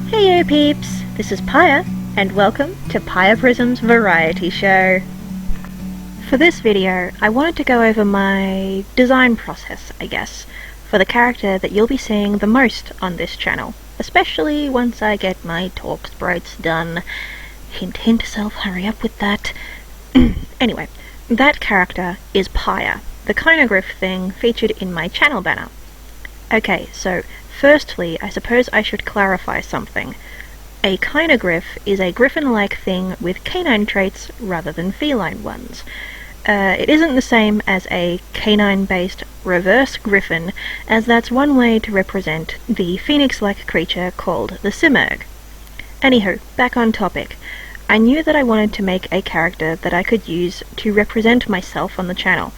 Heyo peeps, this is Pyre, and welcome to Pyre Prism's variety show. For this video, I wanted to go over my design process, I guess, for the character that you'll be seeing the most on this channel, especially once I get my torque sprites done. Hint hint self, hurry up with that. Anyway, that character is Pyre, the kinoglyph thing featured in my channel banner. Okay, so firstly, I suppose I should clarify something. A kinoglyph is a griffin-like thing with canine traits rather than feline ones. It isn't the same as a canine-based reverse griffin, as that's one way to represent the phoenix-like creature called the Simurgh. Anywho, back on topic. I knew that I wanted to make a character that I could use to represent myself on the channel,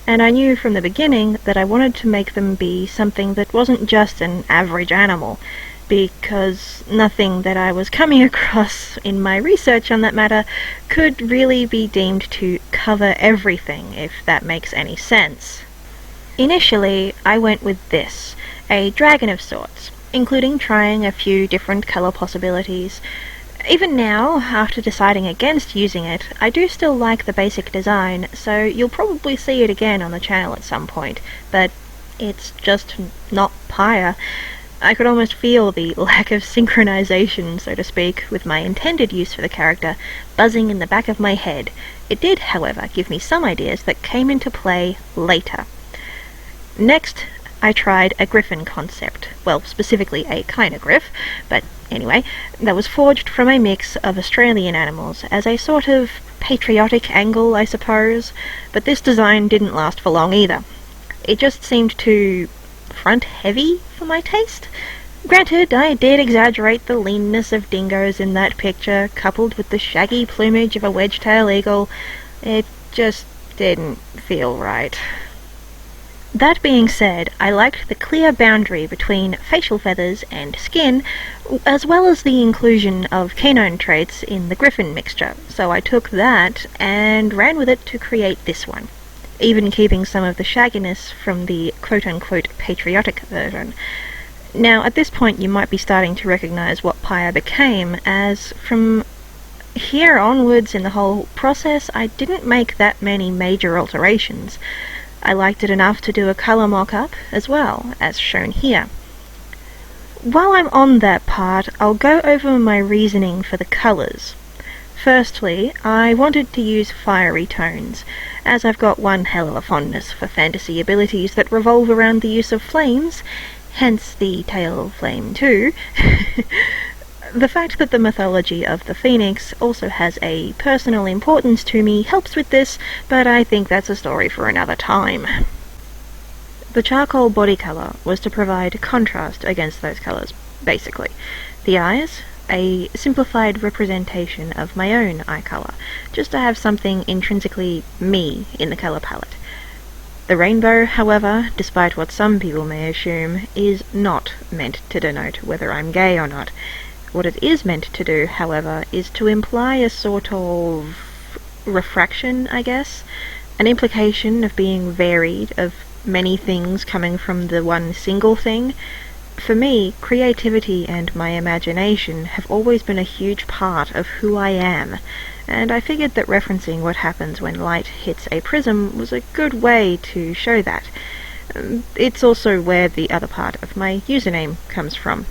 and I knew from the beginning that I wanted to make them be something that wasn't just an average animal, because nothing that I was coming across in my research on that matter could really be deemed to cover everything, if that makes any sense. Initially, I went with this, a dragon of sorts, including trying a few different colour possibilities. Even now, after deciding against using it, I do still like the basic design, so you'll probably see it again on the channel at some point, but it's just not Pyre. I could almost feel the lack of synchronization, so to speak, with my intended use for the character buzzing in the back of my head. It did, however, give me some ideas that came into play later. Next, I tried a griffin concept, well, specifically a kinoglyph, but anyway, that was forged from a mix of Australian animals as a sort of patriotic angle, I suppose, but this design didn't last for long either. It just seemed too front-heavy for my taste. Granted, I did exaggerate the leanness of dingoes in that picture, coupled with the shaggy plumage of a wedge-tail eagle. It just didn't feel right. That being said, I liked the clear boundary between facial feathers and skin, as well as the inclusion of canine traits in the griffin mixture, so I took that and ran with it to create this one, even keeping some of the shagginess from the quote-unquote patriotic version. Now, at this point you might be starting to recognise what Pyre became, as from here onwards in the whole process I didn't make that many major alterations. I liked it enough to do a colour mock-up as well, as shown here. While I'm on that part, I'll go over my reasoning for the colours. Firstly, I wanted to use fiery tones, as I've got one hell of a fondness for fantasy abilities that revolve around the use of flames, hence the tail flame too. The fact that the mythology of the phoenix also has a personal importance to me helps with this, but I think that's a story for another time. The charcoal body colour was to provide contrast against those colours, basically. The eyes, a simplified representation of my own eye colour, just to have something intrinsically me in the colour palette. The rainbow, however, despite what some people may assume, is not meant to denote whether I'm gay or not. What it is meant to do, however, is to imply a sort of refraction, I guess, an implication of being varied, of many things coming from the one single thing. For me, creativity and my imagination have always been a huge part of who I am, and I figured that referencing what happens when light hits a prism was a good way to show that. It's also where the other part of my username comes from.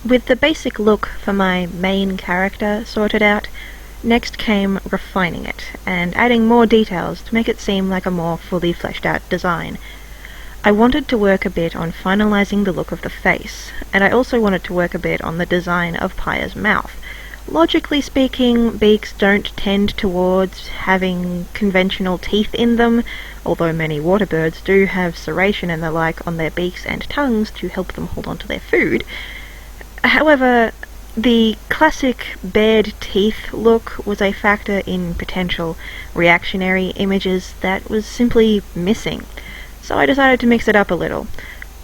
With the basic look for my main character sorted out, next came refining it, and adding more details to make it seem like a more fully fleshed out design. I wanted to work a bit on finalising the look of the face, and I also wanted to work a bit on the design of Pyre's mouth. Logically speaking, beaks don't tend towards having conventional teeth in them, although many water birds do have serration and the like on their beaks and tongues to help them hold on to their food. However, the classic bared teeth look was a factor in potential reactionary images that was simply missing, so I decided to mix it up a little.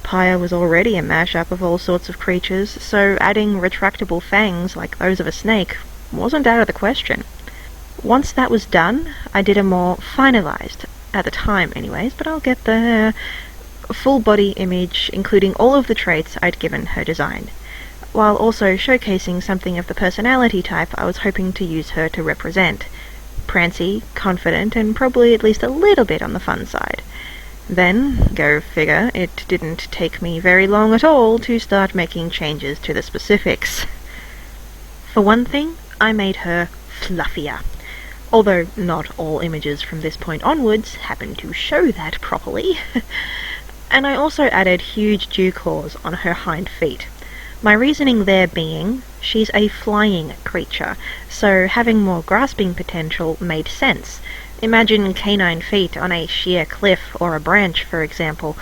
Pyre was already a mashup of all sorts of creatures, so adding retractable fangs like those of a snake wasn't out of the question. Once that was done, I did a more finalised, at the time anyways, but I'll get there, full body image including all of the traits I'd given her design. while also showcasing something of the personality type I was hoping to use her to represent. Prancy, confident, and probably at least a little bit on the fun side. Then, go figure, it didn't take me very long at all to start making changes to the specifics. For one thing, I made her fluffier, although not all images from this point onwards happen to show that properly. And I also added huge dew claws on her hind feet. My reasoning there being, she's a flying creature, so having more grasping potential made sense. Imagine canine feet on a sheer cliff or a branch, for example.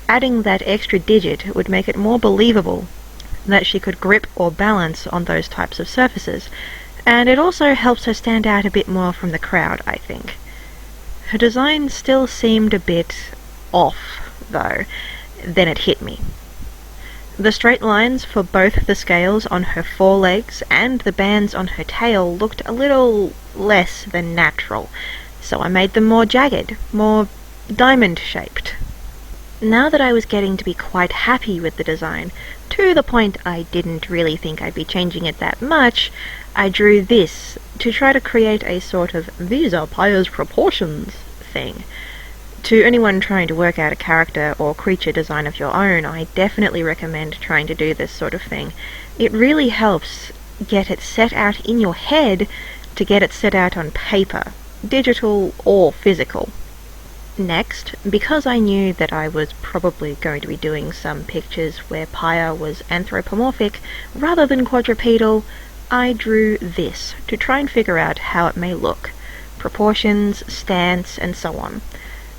Adding that extra digit would make it more believable that she could grip or balance on those types of surfaces, and it also helps her stand out a bit more from the crowd, I think. Her design still seemed a bit off, though. Then it hit me. The straight lines for both the scales on her forelegs and the bands on her tail looked a little less than natural, so I made them more jagged, more diamond-shaped. Now that I was getting to be quite happy with the design, to the point I didn't really think I'd be changing it that much, I drew this to try to create a sort of "these are Pyre's proportions" thing. To anyone trying to work out a character or creature design of your own, I definitely recommend trying to do this sort of thing. It really helps get it set out in your head to get it set out on paper, digital or physical. Next, because I knew that I was probably going to be doing some pictures where Pyre was anthropomorphic rather than quadrupedal, I drew this to try and figure out how it may look. Proportions, stance, and so on.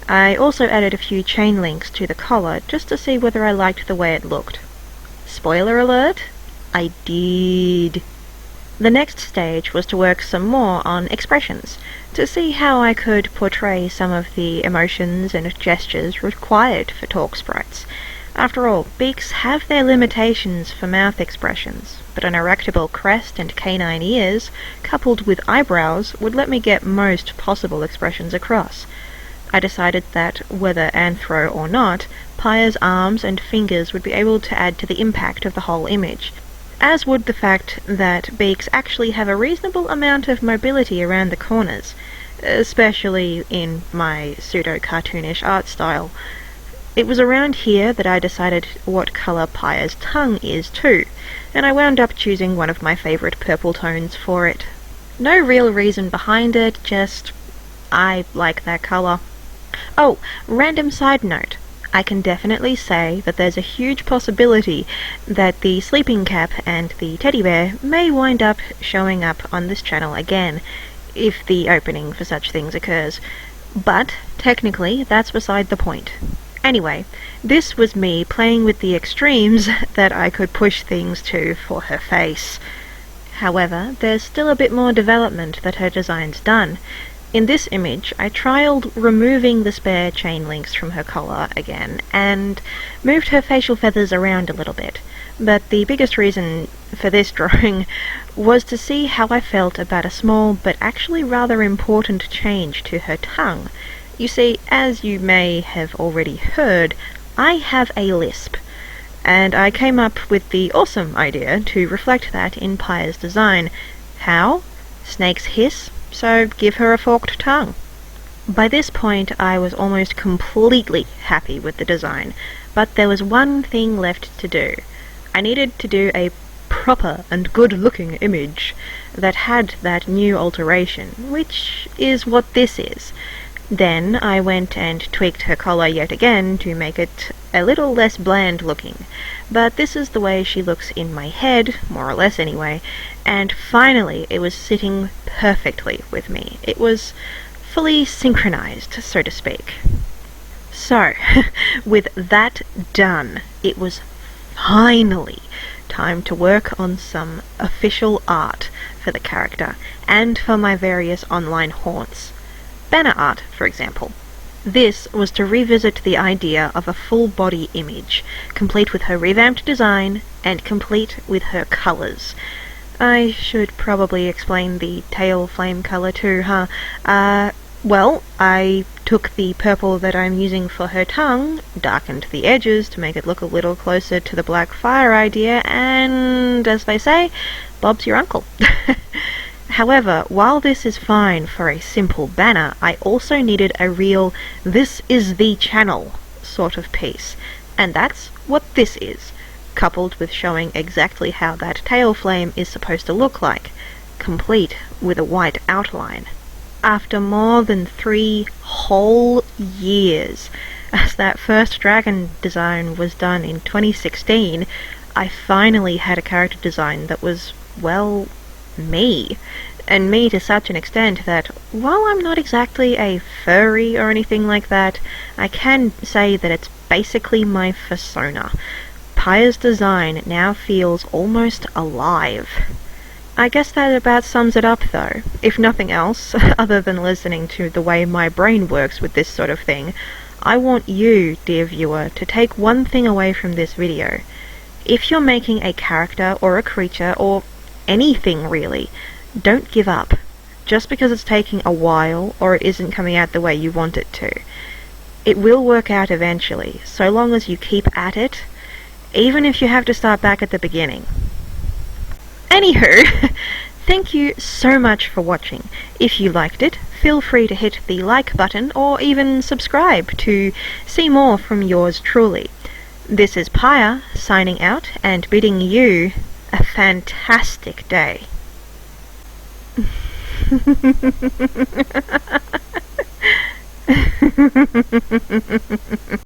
I also added a few chain links to the collar just to see whether I liked the way it looked. Spoiler alert, I did. The next stage was to work some more on expressions, to see how I could portray some of the emotions and gestures required for talk sprites. After all, beaks have their limitations for mouth expressions, but an erectable crest and canine ears, coupled with eyebrows, would let me get most possible expressions across. I decided that, whether anthro or not, Pyre's arms and fingers would be able to add to the impact of the whole image, as would the fact that beaks actually have a reasonable amount of mobility around the corners, especially in my pseudo-cartoonish art style. It was around here that I decided what colour Pyre's tongue is too, and I wound up choosing one of my favourite purple tones for it. No real reason behind it, just I like that colour. Oh, random side note. I can definitely say that there's a huge possibility that the sleeping cap and the teddy bear may wind up showing up on this channel again, if the opening for such things occurs. But, technically, that's beside the point. Anyway, this was me playing with the extremes that I could push things to for her face. However, there's still a bit more development that her design's done. In this image, I trialled removing the spare chain links from her collar again, and moved her facial feathers around a little bit. But the biggest reason for this drawing was to see how I felt about a small but actually rather important change to her tongue. You see, as you may have already heard, I have a lisp, and I came up with the awesome idea to reflect that in Pyre's design. How? Snakes hiss, so give her a forked tongue. By this point I was almost completely happy with the design, but there was one thing left to do. I needed to do a proper and good-looking image that had that new alteration, which is what this is. Then I went and tweaked her collar yet again to make it a little less bland looking, but this is the way she looks in my head, more or less anyway, and finally it was sitting perfectly with me. It was fully synchronized, so to speak. So, with that done, it was finally time to work on some official art for the character, and for my various online haunts. Banner art, for example. This was to revisit the idea of a full-body image, complete with her revamped design, and complete with her colours. I should probably explain the tail flame colour too, huh? Well, I took the purple that I'm using for her tongue, darkened the edges to make it look a little closer to the black fire idea, and, as they say, Bob's your uncle. However, while this is fine for a simple banner, I also needed a real "this is the channel" sort of piece, and that's what this is, coupled with showing exactly how that tail flame is supposed to look like, complete with a white outline. After more than 3 whole years, as that first dragon design was done in 2016, I finally had a character design that was, well, me. And me to such an extent that, while I'm not exactly a furry or anything like that, I can say that it's basically my persona. Pyre's design now feels almost alive. I guess that about sums it up though. If nothing else, other than listening to the way my brain works with this sort of thing, I want you, dear viewer, to take one thing away from this video. If you're making a character or a creature or anything really, don't give up. Just because it's taking a while or it isn't coming out the way you want it to. It will work out eventually, so long as you keep at it, even if you have to start back at the beginning. Anywho, thank you so much for watching. If you liked it, feel free to hit the like button or even subscribe to see more from yours truly. This is Pyre signing out and bidding you a fantastic day.